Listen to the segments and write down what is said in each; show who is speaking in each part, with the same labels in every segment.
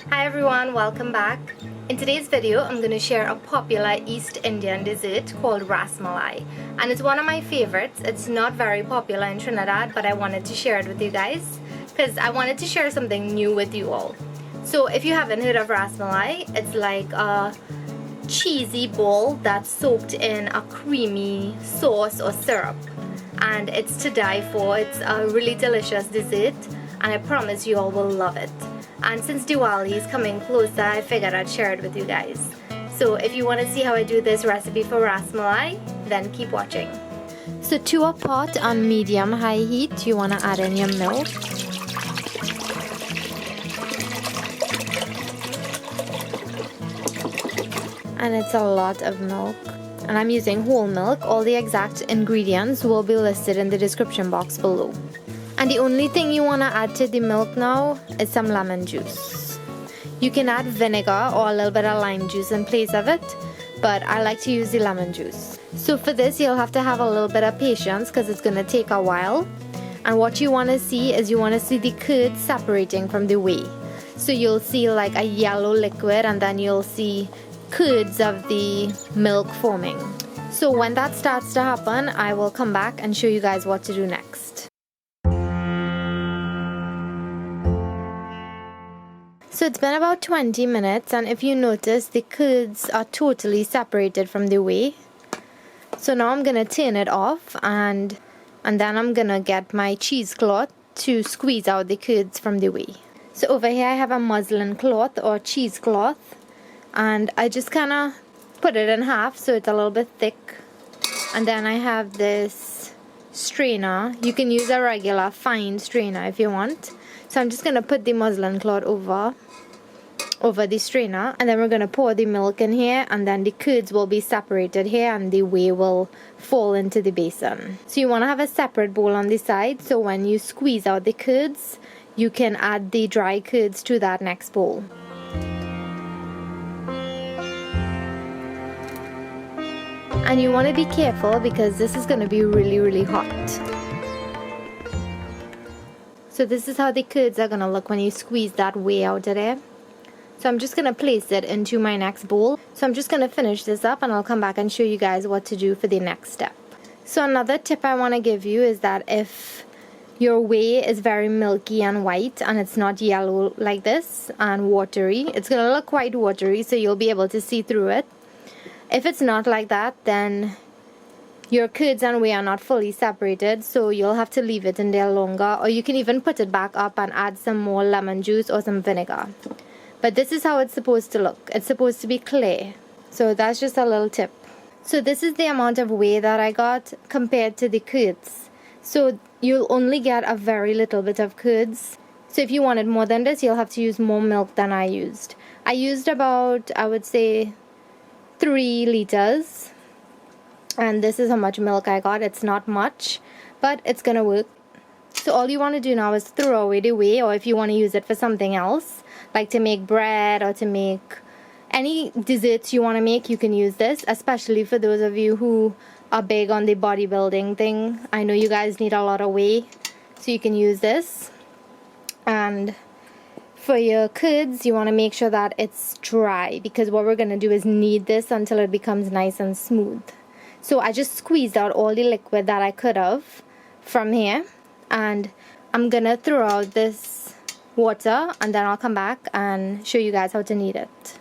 Speaker 1: Hi everyone, welcome back. In today's video, I'm going to share a popular East Indian dessert called Rasmalai. And it's one of my favorites. It's not very popular in Trinidad, but I wanted to share it with you guys because I wanted to share something new with you all. So if you haven't heard of Rasmalai, it's like a cheesy ball that's soaked in a creamy sauce or syrup. And it's to die for. It's a really delicious dessert and I promise you all will love it. And since Diwali is coming closer, I figured I'd share it with you guys. So if you want to see how I do this recipe for Rasmalai, then keep watching. So to a pot on medium-high heat, you want to add in your milk. And it's a lot of milk. And I'm using whole milk. All the exact ingredients will be listed in the description box below. And the only thing you want to add to the milk now is some lemon juice. You can add vinegar or a little bit of lime juice in place of it, but I like to use the lemon juice. So for this you'll have to have a little bit of patience because it's going to take a while. And what you want to see is you want to see the curd separating from the whey. So you'll see like a yellow liquid and then you'll see curds of the milk forming. So when that starts to happen, I will come back and show you guys what to do next. So it's been about 20 minutes and if you notice the curds are totally separated from the whey. So now I'm going to turn it off and then I'm going to get my cheesecloth to squeeze out the curds from the whey. So over here I have a muslin cloth or cheesecloth and I just kind of put it in half so it's a little bit thick. And then I have this strainer. You can use a regular fine strainer if you want. So I'm just going to put the muslin cloth over the strainer and then we're going to pour the milk in here and then the curds will be separated here and the whey will fall into the basin. So you want to have a separate bowl on the side so when you squeeze out the curds, you can add the dry curds to that next bowl. And you want to be careful because this is going to be really hot. So this is how the curds are going to look when you squeeze that whey out of there. So I'm just going to place it into my next bowl. So I'm just going to finish this up and I'll come back and show you guys what to do for the next step. So another tip I want to give you is that if your whey is very milky and white and it's not yellow like this and watery, it's going to look quite watery so you'll be able to see through it. If it's not like that, then your curds and whey are not fully separated, so you'll have to leave it in there longer, or you can even put it back up and add some more lemon juice or some vinegar. But this is how it's supposed to look. It's supposed to be clear. So that's just a little tip. So this is the amount of whey that I got compared to the curds. So you'll only get a very little bit of curds. So if you wanted more than this, you'll have to use more milk than I used. I used about, I would say, 3 liters. And this is how much milk I got. It's not much, but it's gonna work. So all you want to do now is throw away the whey, or if you want to use it for something else, like to make bread or to make any desserts you want to make, you can use this, especially for those of you who are big on the bodybuilding thing. I know you guys need a lot of whey, so you can use this. And for your curds, you want to make sure that it's dry, because what we're going to do is knead this until it becomes nice and smooth. So I just squeezed out all the liquid that I could have from here. And I'm going to throw out this water and then I'll come back and show you guys how to knead it.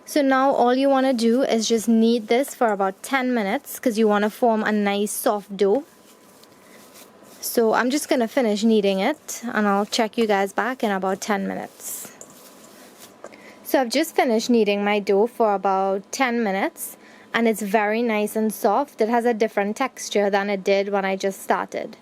Speaker 1: So now all you want to do is just knead this for about 10 minutes because you want to form a nice soft dough. So I'm just going to finish kneading it and I'll check you guys back in about 10 minutes. So I've just finished kneading my dough for about 10 minutes and it's very nice and soft. It has a different texture than it did when I just started.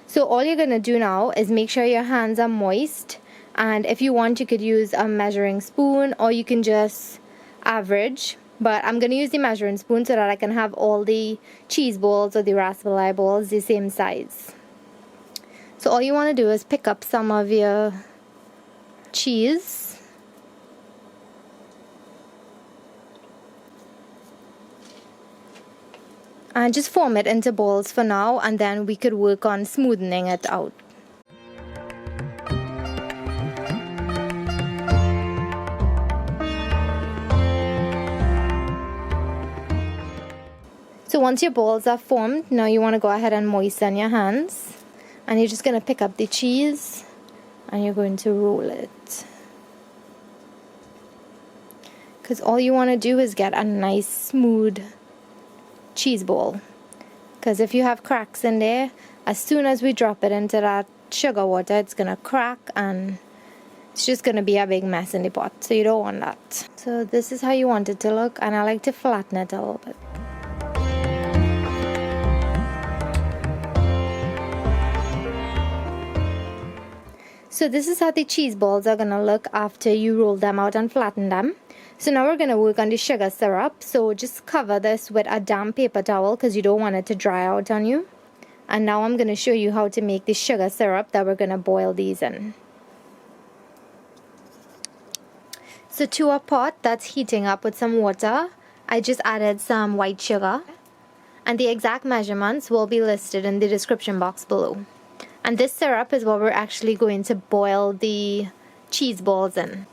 Speaker 1: So all you're going to do now is make sure your hands are moist, and if you want you could use a measuring spoon or you can just average, but I'm going to use the measuring spoon so that I can have all the cheese balls or the Rasmalai balls the same size. So all you want to do is pick up some of your cheese and just form it into balls for now, and then we could work on smoothing it out. once your balls are formed, now you want to go ahead and moisten your hands. And you're just going to pick up the cheese and you're going to roll it. Because all you want to do is get a nice smooth cheese ball. Because if you have cracks in there, as soon as we drop it into that sugar water, it's going to crack and it's just going to be a big mess in the pot. So you don't want that. So this is how you want it to look, and I like to flatten it a little bit. So this is how the cheese balls are going to look after you roll them out and flatten them. So now we're going to work on the sugar syrup. So just cover this with a damp paper towel because you don't want it to dry out on you. And now I'm going to show you how to make the sugar syrup that we're going to boil these in. So to a pot that's heating up with some water, I just added some white sugar. And the exact measurements will be listed in the description box below. And this syrup is what we're actually going to boil the cheese balls in.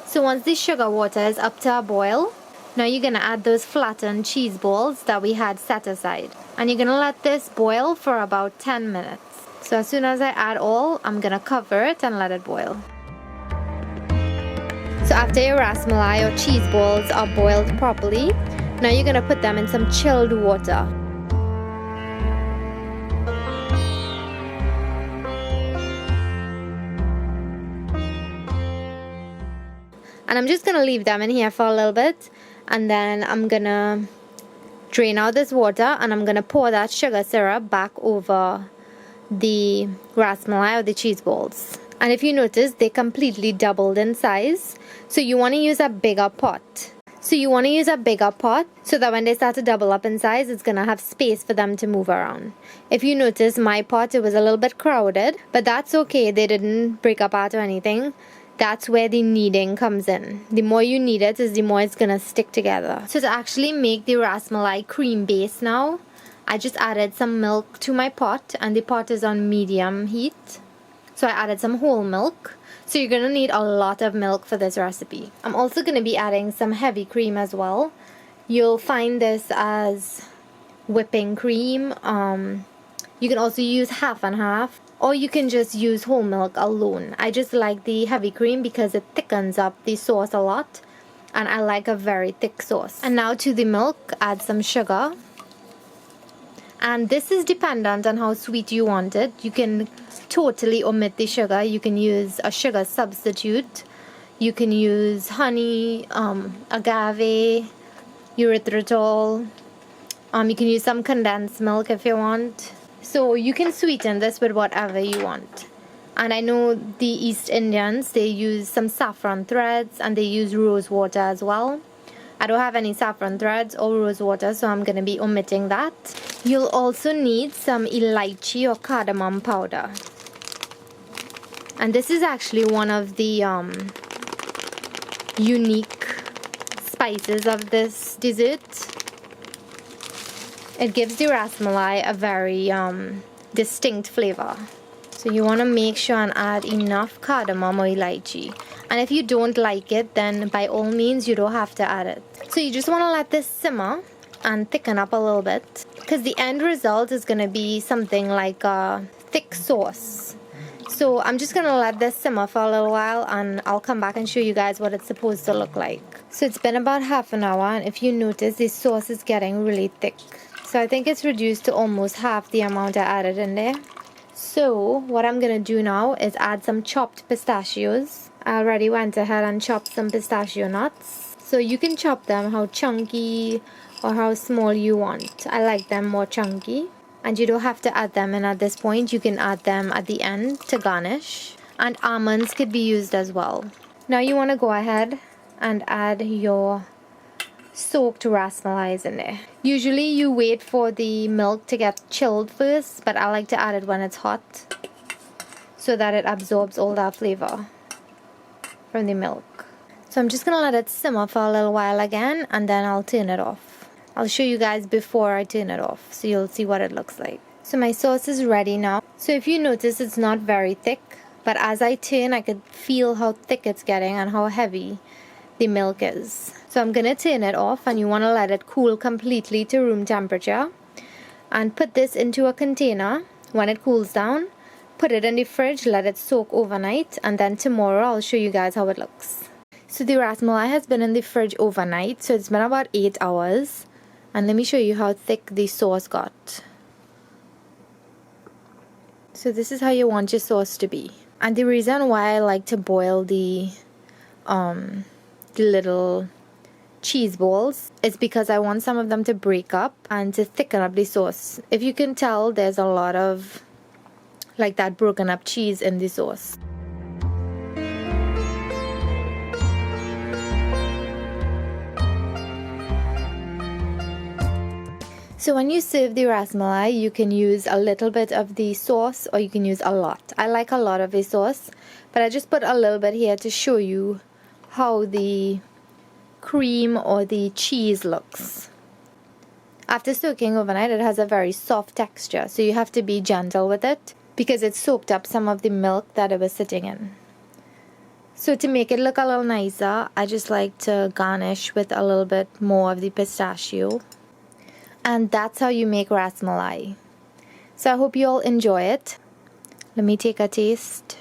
Speaker 1: So once the sugar water is up to a boil, now you're going to add those flattened cheese balls that we had set aside. And you're going to let this boil for about 10 minutes. So as soon as I add all, I'm going to cover it and let it boil. So after your rasmalai or cheese balls are boiled properly, now you're going to put them in some chilled water. And I'm just going to leave them in here for a little bit. And then I'm going to drain out this water. And I'm going to pour that sugar syrup back over the rasmalai or the cheese balls. And if you notice, they completely doubled in size. So you want to use a bigger pot. So that when they start to double up in size, it's going to have space for them to move around. If you notice, my pot, it was a little bit crowded. But that's okay. They didn't break apart or anything. That's where the kneading comes in. The more you knead it, is the more it's gonna stick together. So to actually make the rasmalai cream base now, I just added some milk to my pot, and the pot is on medium heat. So I added some whole milk. So you're gonna need a lot of milk for this recipe. I'm also gonna be adding some heavy cream as well. You'll find this as whipping cream. You can also use half and half. Or you can just use whole milk alone. I just like the heavy cream because it thickens up the sauce a lot. And I like a very thick sauce. And now to the milk, add some sugar. And this is dependent on how sweet you want it. You can totally omit the sugar. You can use a sugar substitute. You can use honey, agave, erythritol. You can use some condensed milk if you want. So you can sweeten this with whatever you want. And I know the East Indians, they use some saffron threads and they use rose water as well. I don't have any saffron threads or rose water, so I'm going to be omitting that. You'll also need some Elychee or Cardamom powder. And this is actually one of the unique spices of this dessert. It gives the rasmalai a very distinct flavor. So you want to make sure and add enough cardamom or Elychee. And if you don't like it, then by all means you don't have to add it. So you just want to let this simmer and thicken up a little bit. Because the end result is going to be something like a thick sauce. So I'm just going to let this simmer for a little while and I'll come back and show you guys what it's supposed to look like. So it's been about half an hour, and if you notice, this sauce is getting really thick. So I think it's reduced to almost half the amount I added in there. So what I'm going to do now is add some chopped pistachios. I already went ahead and chopped some pistachio nuts. So you can chop them how chunky or how small you want. I like them more chunky. And you don't have to add them in at this point. You can add them at the end to garnish. And almonds could be used as well. Now you want to go ahead and add your soaked rasmalai in there. Usually you wait for the milk to get chilled first, but I like to add it when it's hot so that it absorbs all that flavor from the milk. So I'm just going to let it simmer for a little while again, and then I'll turn it off. I'll show you guys before I turn it off so you'll see what it looks like. So my sauce is ready now. So if you notice, it's not very thick, but as I turn I could feel how thick it's getting and how heavy the milk is. So I'm gonna turn it off, and you want to let it cool completely to room temperature, and put this into a container. When it cools down, put it in the fridge, let it soak overnight, and then tomorrow I'll show you guys how it looks. So the Rasmalai has been in the fridge overnight, so it's been about 8 hours, and let me show you how thick the sauce got. So this is how you want your sauce to be. And the reason why I like to boil the little cheese balls is because I want some of them to break up and to thicken up the sauce. If you can tell, there's a lot of like that broken up cheese in the sauce. So when you serve the Rasmalai, you can use a little bit of the sauce, or you can use a lot. I like a lot of the sauce, but I just put a little bit here to show you how the cream or the cheese looks. After soaking overnight, it has a very soft texture, so you have to be gentle with it because it soaked up some of the milk that it was sitting in. So to make it look a little nicer, I just like to garnish with a little bit more of the pistachio. And that's how you make Rasmalai. So I hope you all enjoy it. Let me take a taste.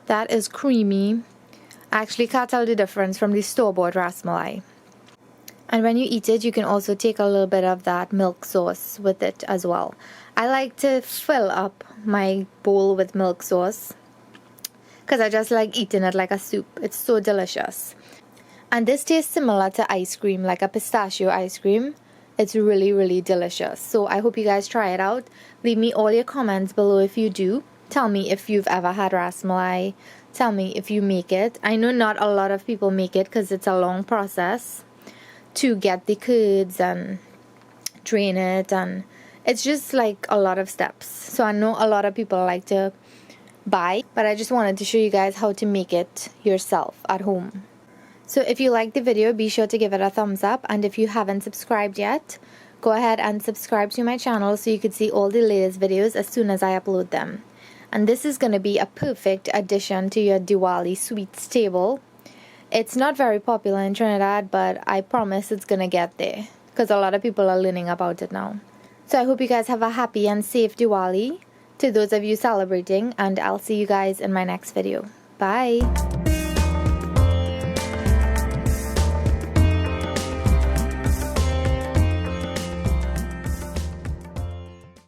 Speaker 1: That is creamy. I actually can't tell the difference from the store-bought Rasmalai. And when you eat it, you can also take a little bit of that milk sauce with it as well. I like to fill up my bowl with milk sauce because I just like eating it like a soup. It's so delicious. And this tastes similar to ice cream, like a pistachio ice cream. It's really, really delicious. So I hope you guys try it out. Leave me all your comments below if you do. Tell me if you've ever had Rasmalai. Tell me if you make it. I know not a lot of people make it because it's a long process to get the curds and drain it, and it's just like a lot of steps. So I know a lot of people like to buy, but I just wanted to show you guys how to make it yourself at home. So if you liked the video, be sure to give it a thumbs up, and if you haven't subscribed yet, go ahead and subscribe to my channel so you can see all the latest videos as soon as I upload them. And this is going to be a perfect addition to your Diwali sweets table. It's not very popular in Trinidad, but I promise it's going to get there because a lot of people are learning about it now. So I hope you guys have a happy and safe Diwali to those of you celebrating, and I'll see you guys in my next video. Bye!